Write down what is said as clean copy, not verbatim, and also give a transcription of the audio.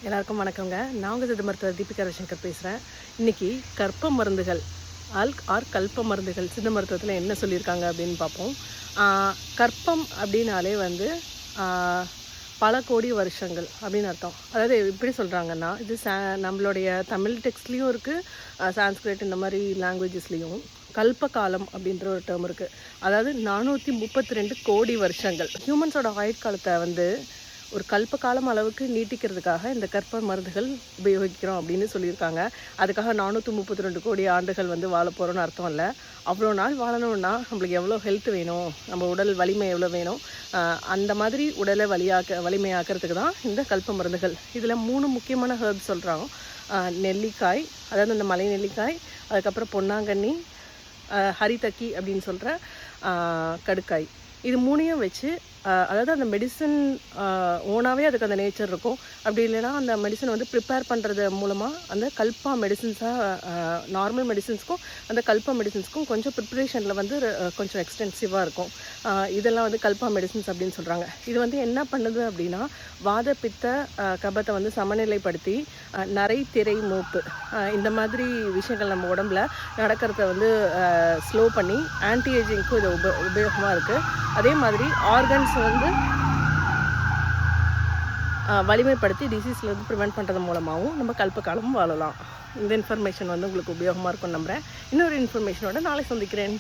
எல்லாருக்கும் வணக்கங்க. நான் உங்கள் சித்த மருத்துவர் தீபிகா ரவிசங்கர் பேசுகிறேன். இன்றைக்கி கற்ப மருந்துகள் கல்ப மருந்துகள் சித்த மருத்துவத்தில் என்ன சொல்லியிருக்காங்க அப்படின்னு பார்ப்போம். கற்பம் அப்படின்னாலே வந்து பல கோடி வருஷங்கள் அப்படின்னு அர்த்தம். அதாவது எப்படி சொல்கிறாங்கன்னா, இது நம்மளுடைய தமிழ் டெக்ஸ்ட்லேயும் இருக்குது, சான்ஸ்கிரிட் இந்த மாதிரி லாங்குவேஜஸ்லேயும் கல்ப காலம் அப்படின்ற ஒரு டேர்ம் இருக்குது. அதாவது 432 கோடி வருஷங்கள் ஹியூமன்ஸோட ஆயுட்காலத்தை வந்து ஒரு கல்ப காலம் அளவுக்கு நீட்டிக்கிறதுக்காக இந்த கற்ப மருந்துகள் உபயோகிக்கிறோம் அப்படின்னு சொல்லியிருக்காங்க. அதுக்காக 432 கோடி ஆண்டுகள் வந்து வாழ போகிறோன்னு அர்த்தம் இல்லை. அவ்வளோ நாள் வாழணும்னா நம்மளுக்கு எவ்வளோ ஹெல்த் வேணும், நம்ம உடல் வலிமை எவ்வளோ வேணும், அந்த மாதிரி உடலை வலிமையாக்கிறதுக்கு தான் இந்த கல்ப மருந்துகள். இதில் 3 முக்கியமான ஹெர்ப்ஸ் சொல்கிறாங்க. நெல்லிக்காய், அதாவது அந்த மலை நெல்லிக்காய், அதுக்கப்புறம் பொன்னாங்கண்ணி, ஹரிதக்கி அப்படின்னு சொல்கிற கடுக்காய். இது 3ஐயும் வச்சு, அதாவது அந்த மெடிசன் ஓனாகவே அதுக்கு அந்த நேச்சர் இருக்கும். அப்படி இல்லைன்னா அந்த மெடிசன் வந்து ப்ரிப்பேர் பண்ணுறது மூலமாக அந்த கல்பா மெடிசன்ஸாக, நார்மல் மெடிசன்ஸ்க்கும் அந்த கல்பா மெடிசன்ஸ்க்கும் கொஞ்சம் ப்ரிப்ரேஷனில் வந்து கொஞ்சம் எக்ஸ்டென்சிவாக இருக்கும். இதெல்லாம் வந்து கல்பா மெடிசன்ஸ் அப்படின்னு சொல்கிறாங்க. இது வந்து என்ன பண்ணுது அப்படின்னா, வாத பித்த கபத்தை வந்து சமநிலைப்படுத்தி நரை திரை மூப்பு இந்த மாதிரி விஷயங்கள் நம்ம உடம்புல நடக்கிறத வந்து ஸ்லோ பண்ணி ஆன்டி ஏஜிங்க்கும் இது உபயோகமாக இருக்குது. அதே மாதிரி ஆர்கன்ஸ் வந்து வலிமைப்படுத்தி டிசீஸ்லேருந்து ப்ரிவெண்ட் பண்ணுறது மூலமாகவும் நம்ம கல்ப காலமும் வாழலாம். இந்த இன்ஃபர்மேஷன் வந்து உங்களுக்கு உபயோகமாக இருக்கும்னு நம்புகிறேன். இன்னொரு இன்ஃபர்மேஷனோட நாளை சந்திக்கிறேன்.